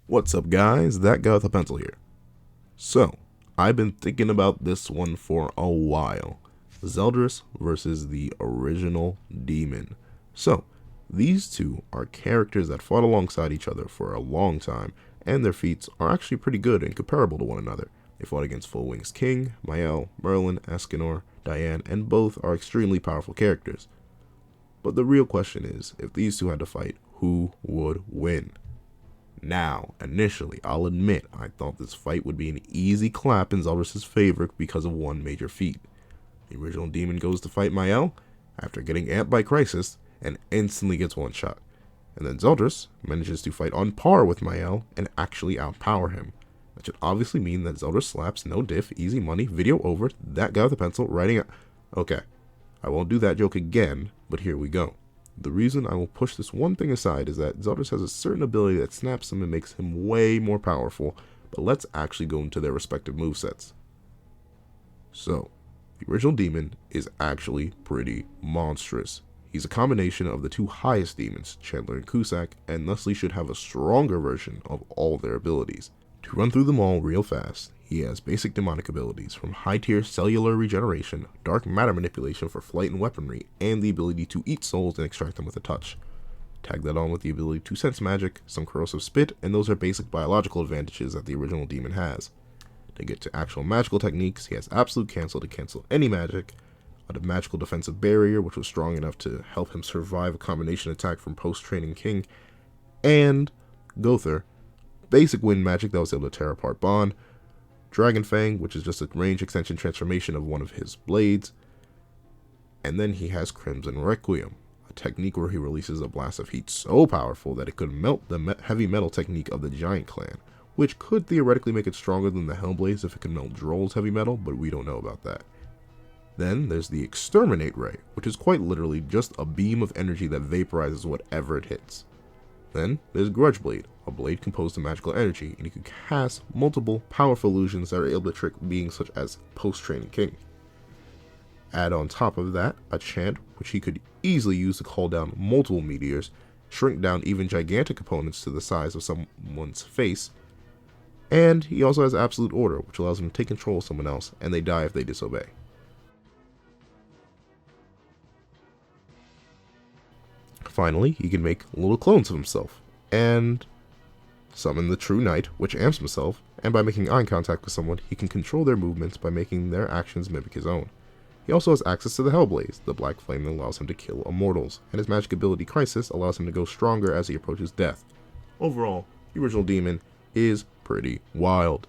What's up guys, that guy with a pencil here. So, I've been thinking about this one for a while. Zeldris versus the original demon. So, these two are characters that fought alongside each other for a long time, and their feats are actually pretty good and comparable to one another. They fought against Full Wings King, Mael, Merlin, Escanor, Diane, and both are extremely powerful characters. But the real question is, if these two had to fight, who would win? Now, initially, I'll admit I thought this fight would be an easy clap in Zeldris' favor because of one major feat. The original demon goes to fight Mael after getting amped by Crisis and instantly gets one shot. And then Zeldris manages to fight on par with Mael and actually outpower him. That should obviously mean that Zeldris slaps, no diff, easy money, video over, that guy with the pencil, writing out. Okay, I won't do that joke again, but here we go. The reason I will push this one thing aside is that Zeldris has a certain ability that snaps him and makes him way more powerful, but let's actually go into their respective movesets. So, the original demon is actually pretty monstrous. He's a combination of the two highest demons, Chandler and Cusack, and thusly should have a stronger version of all their abilities. To run through them all real fast, he has basic demonic abilities from high-tier cellular regeneration, dark matter manipulation for flight and weaponry, and the ability to eat souls and extract them with a touch. Tag that on with the ability to sense magic, some corrosive spit, and those are basic biological advantages that the original demon has. To get to actual magical techniques, he has absolute cancel to cancel any magic, a magical defensive barrier which was strong enough to help him survive a combination attack from post-training King, and Gother, basic wind magic that was able to tear apart Bond, Dragon Fang, which is just a range extension transformation of one of his blades, and then he has Crimson Requiem, a technique where he releases a blast of heat so powerful that it could melt the heavy metal technique of the Giant Clan, which could theoretically make it stronger than the Hellblaze if it could melt Droll's heavy metal, but we don't know about that. Then there's the Exterminate Ray, which is quite literally just a beam of energy that vaporizes whatever it hits. Then there's Grudge Blade, a blade composed of magical energy, and you can cast multiple powerful illusions that are able to trick beings such as Post-Training King. Add on top of that a chant which he could easily use to call down multiple meteors, shrink down even gigantic opponents to the size of someone's face, and he also has Absolute Order, which allows him to take control of someone else, and they die if they disobey. Finally, he can make little clones of himself, and summon the True Knight, which amps himself, and by making eye contact with someone, he can control their movements by making their actions mimic his own. He also has access to the Hellblaze, the black flame that allows him to kill immortals, and his magic ability Crisis allows him to go stronger as he approaches death. Overall, the original demon is pretty wild.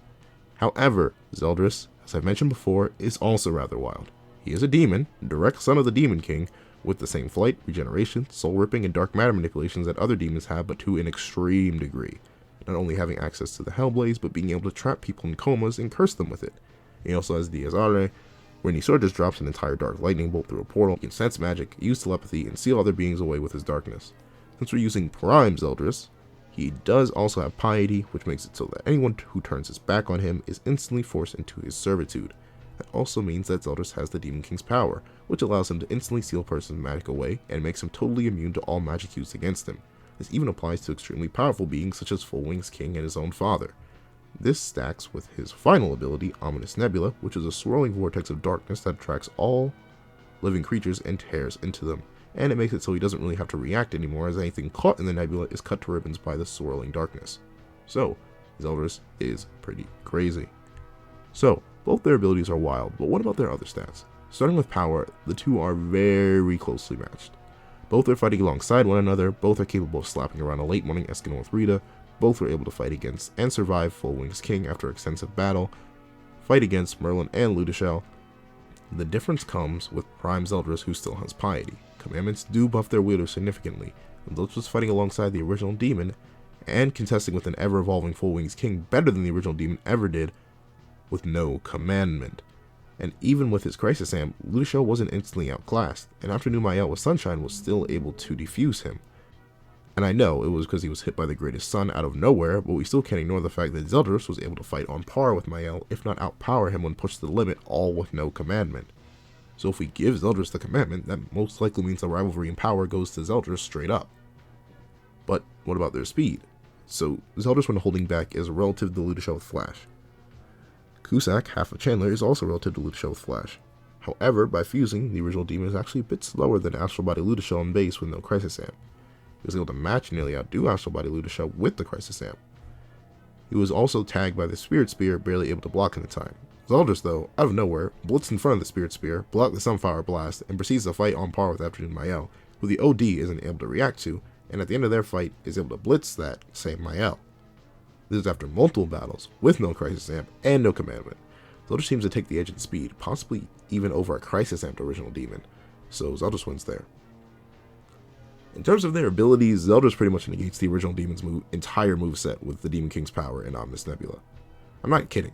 However, Zeldris, as I've mentioned before, is also rather wild. He is a demon, direct son of the Demon King, with the same flight, regeneration, soul ripping, and dark matter manipulations that other demons have, but to an extreme degree. Not only having access to the Hellblaze, but being able to trap people in comas and curse them with it. He also has Dies Irae, when he sort of just drops an entire dark lightning bolt through a portal. He can sense magic, use telepathy, and seal other beings away with his darkness. Since we're using Prime Zeldris, he does also have piety, which makes it so that anyone who turns his back on him is instantly forced into his servitude. That also means that Zeldris has the Demon King's power, which allows him to instantly seal a person's magic away and makes him totally immune to all magic used against him. This even applies to extremely powerful beings such as Full Wings King and his own father. This stacks with his final ability, Ominous Nebula, which is a swirling vortex of darkness that attracts all living creatures and tears into them, and it makes it so he doesn't really have to react anymore, as anything caught in the nebula is cut to ribbons by the swirling darkness. So, Zeldris is pretty crazy. So, both their abilities are wild, but what about their other stats? Starting with power, the two are very closely matched. Both are fighting alongside one another, both are capable of slapping around a late morning Escanor with Rita, both were able to fight against and survive Full Wings King after extensive battle, fight against Merlin and Ludoshel. The difference comes with Prime Zeldris, who still has piety. Commandments do buff their wielder significantly, and Zeldris fighting alongside the original demon, and contesting with an ever-evolving Full Wings King better than the original demon ever did, with no commandment. And even with his Crisis Amp, Ludoshel wasn't instantly outclassed, and after New Mael with Sunshine was still able to defuse him. And I know it was because he was hit by the greatest sun out of nowhere, but we still can't ignore the fact that Zeldris was able to fight on par with Mael, if not outpower him when pushed to the limit, all with no commandment. So if we give Zeldris the commandment, that most likely means the rivalry in power goes to Zeldris straight up. But what about their speed? so Zeldris when holding back is relative to Luda Shell with Flash. Cusack, half of Chandler, is also relative to Luda Shell with Flash. However, by fusing, the original Demon is actually a bit slower than Astral Body Luda Shell on base with no Crisis Amp. He was able to match and nearly outdo Astral Body Luda Shell with the Crisis Amp. He was also tagged by the Spirit Spear, barely able to block in the time. Zeldris, though, out of nowhere, blitzed in front of the Spirit Spear, blocked the Sunflower Blast, and proceeds to fight on par with Afternoon Mael, who the OD isn't able to react to, and at the end of their fight is able to blitz that same Mael. This is after multiple battles, with no Crisis Amp and no Commandment. Zeldris seems to take the edge in speed, possibly even over a Crisis Amped original Demon, so Zeldris wins there. In terms of their abilities, Zeldris pretty much negates the original Demon's entire moveset with the Demon King's power and Omnis Nebula. I'm not kidding.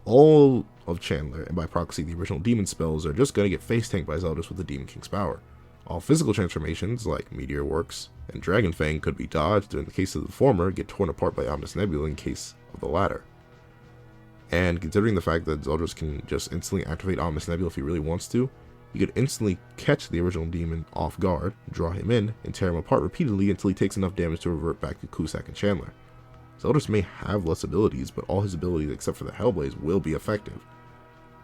All of Chandler, and by proxy the original Demon spells, are just going to get face tanked by Zeldris with the Demon King's power. All physical transformations, like Meteor Works and Dragon Fang, could be dodged, or in the case of the former, get torn apart by Omnis Nebula in case of the latter. And considering the fact that Zeldris can just instantly activate Omnis Nebula if he really wants to, he could instantly catch the original Demon off guard, draw him in, and tear him apart repeatedly until he takes enough damage to revert back to Cusack and Chandler. Zeldris may have less abilities, but all his abilities except for the Hellblaze will be effective,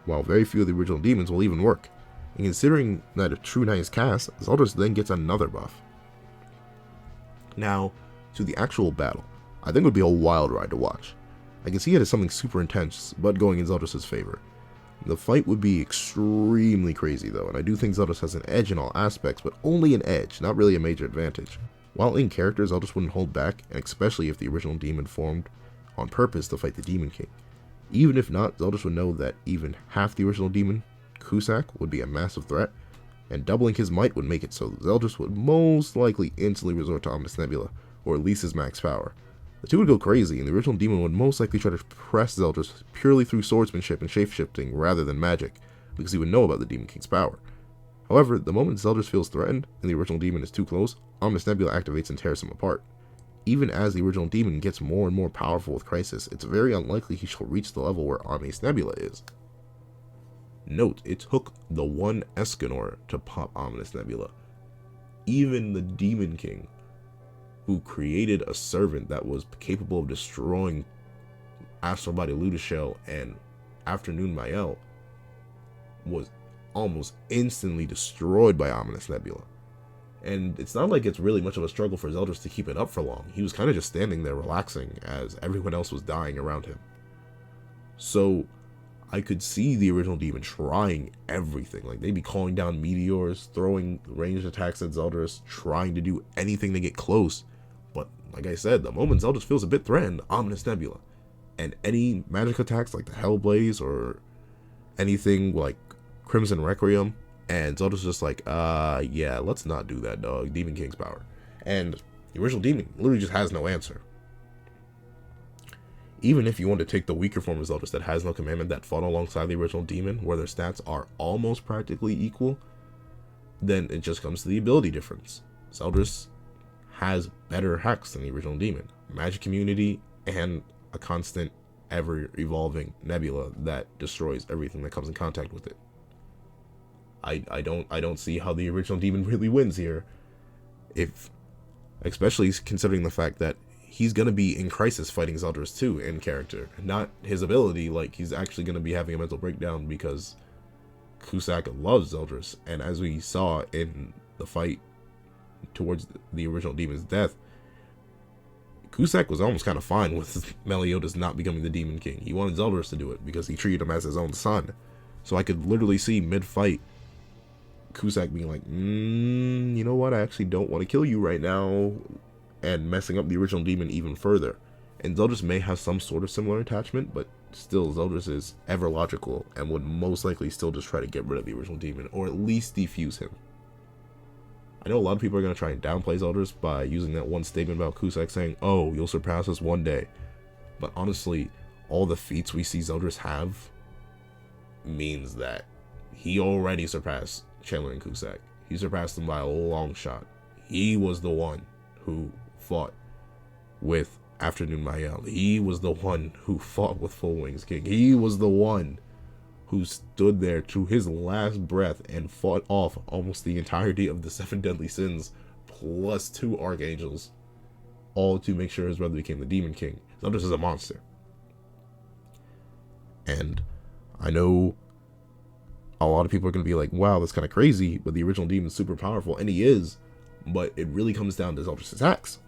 while very few of the original demons will even work. And considering that a True Knight is cast, Zeldris then gets another buff. Now, to the actual battle, I think it would be a wild ride to watch. I can see it as something super intense, but going in Zeldris' favor. The fight would be extremely crazy though, and I do think Zeldris has an edge in all aspects, but only an edge, not really a major advantage. While in character, Zeldris wouldn't hold back, and especially if the original demon formed on purpose to fight the Demon King. Even if not, Zeldris would know that even half the original demon, Cusack, would be a massive threat, and doubling his might would make it so Zeldris would most likely instantly resort to Omnis Nebula, or at least his max power. The two would go crazy, and the original demon would most likely try to press Zeldris purely through swordsmanship and shapeshifting rather than magic, because he would know about the Demon King's power. However, the moment Zeldris feels threatened, and the original demon is too close, Omnis Nebula activates and tears him apart. Even as the original demon gets more and more powerful with Crisis, it's very unlikely he shall reach the level where Omnis Nebula is. Note, it took the one Escanor to pop Omnis Nebula. Even the Demon King, who created a servant that was capable of destroying Astral Body Luda Shell and Afternoon Mael, was almost instantly destroyed by Omnis Nebula. And it's not like it's really much of a struggle for Zeldris to keep it up for long. He was kind of just standing there relaxing as everyone else was dying around him. So I could see the original demon trying everything. Like, they'd be calling down meteors, throwing ranged attacks at Zeldris, trying to do anything to get close. But like I said, the moment Zeldris feels a bit threatened, Omnis Nebula. And any magic attacks like the Hellblaze or anything like Crimson Requiem, and Zeldris is just like, yeah, let's not do that, dog. Demon King's power. And the original demon literally just has no answer. Even if you want to take the weaker form of Zeldris that has no commandment that fought alongside the original demon, where their stats are almost practically equal, then it just comes to the ability difference. Zeldris has better hacks than the original demon, magic immunity, and a constant, ever-evolving nebula that destroys everything that comes in contact with it. I don't see how the original demon really wins here, especially considering the fact that he's gonna be in Crisis fighting Zeldris too in character, not his ability. Like, he's actually gonna be having a mental breakdown because Cusack loves Zeldris, and as we saw in the fight towards the original demon's death, Cusack was almost kind of fine with Meliodas not becoming the Demon King. He wanted Zeldris to do it because he treated him as his own son. So I could literally see mid-fight Cusack being like, you know what, I actually don't want to kill you right now, and messing up the original demon even further. And Zeldris may have some sort of similar attachment, but still, Zeldris is ever logical and would most likely still just try to get rid of the original demon, or at least defuse him. I know a lot of people are going to try and downplay Zeldris by using that one statement about Cusack saying, oh, you'll surpass us one day. But honestly, all the feats we see Zeldris have means that he already surpassed Chandler and Cusack. He surpassed them by a long shot. He was the one who fought with Afternoon Mael. He was the one who fought with Full Wings King. He was the one who stood there to his last breath and fought off almost the entirety of the 7 deadly sins plus 2 archangels. all to make sure his brother became the Demon King. Zeldris is a monster. And I know a lot of people are going to be like, wow, that's kind of crazy, but the original demon's super powerful, and he is, but it really comes down to Zeldris' attacks.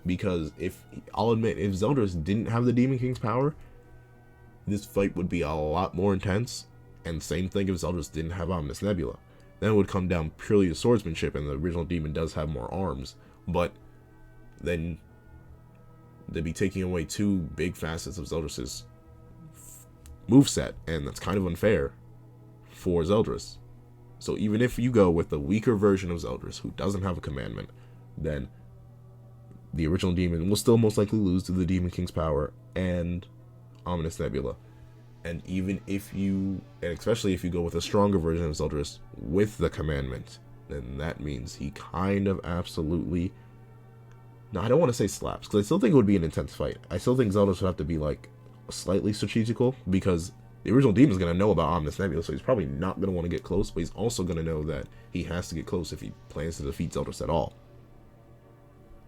Because I'll admit, if Zeldris didn't have the Demon King's power, this fight would be a lot more intense, and same thing if Zeldris didn't have Omnis Nebula. Then it would come down purely to swordsmanship, and the original demon does have more arms, but then they'd be taking away two big facets of Zeldris' moveset, and that's kind of unfair for Zeldris. So even if you go with the weaker version of Zeldris, who doesn't have a commandment, then the original demon will still most likely lose to the Demon King's power and Omnis Nebula. And even if and especially if you go with a stronger version of Zeldris with the commandment, then that means he kind of absolutely, no, I don't want to say slaps, because I still think it would be an intense fight. I still think Zeldris would have to be like slightly strategical, because the original demon is going to know about Omnis Nebula, so he's probably not going to want to get close, but he's also going to know that he has to get close if he plans to defeat Zeldris at all.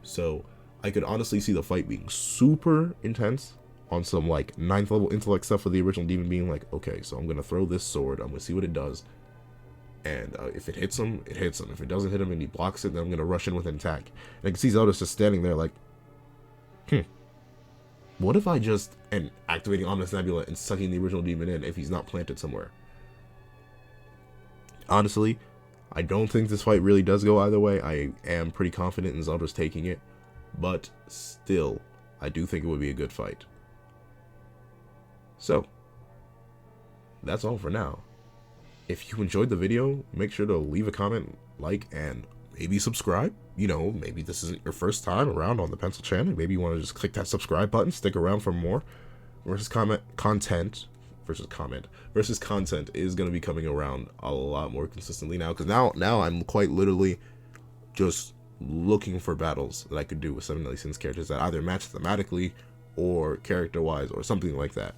So I could honestly see the fight being super intense on some like 9th level intellect stuff, with the original demon being like, okay, so I'm going to throw this sword, I'm going to see what it does, and if it hits him, it hits him. If it doesn't hit him and he blocks it, then I'm going to rush in with an attack. And I can see Zeldris just standing there like, what if I just, and activating Omnis Nebula and sucking the original demon in if he's not planted somewhere? Honestly, I don't think this fight really does go either way. I am pretty confident in Zeldris taking it, but still, I do think it would be a good fight. So, that's all for now. If you enjoyed the video, make sure to leave a comment, like, and maybe subscribe. You know, maybe this isn't your first time around on the Pencil channel. Maybe you want to just click that subscribe button, stick around for more. Content is going to be coming around a lot more consistently now, because now I'm quite literally just looking for battles that I could do with 7 Deadly Sins characters that either match thematically or character-wise or something like that.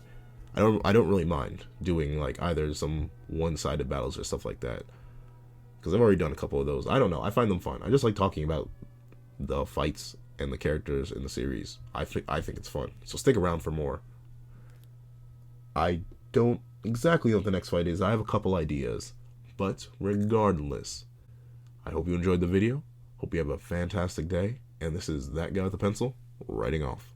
I don't really mind doing like either some one-sided battles or stuff like that, because I've already done a couple of those. I don't know, I find them fun. I just like talking about the fights and the characters in the series. I think it's fun, so stick around for more. I don't exactly know what the next fight is. I have a couple ideas, but regardless, I hope you enjoyed the video. Hope you have a fantastic day, and this is that guy with the pencil, writing off.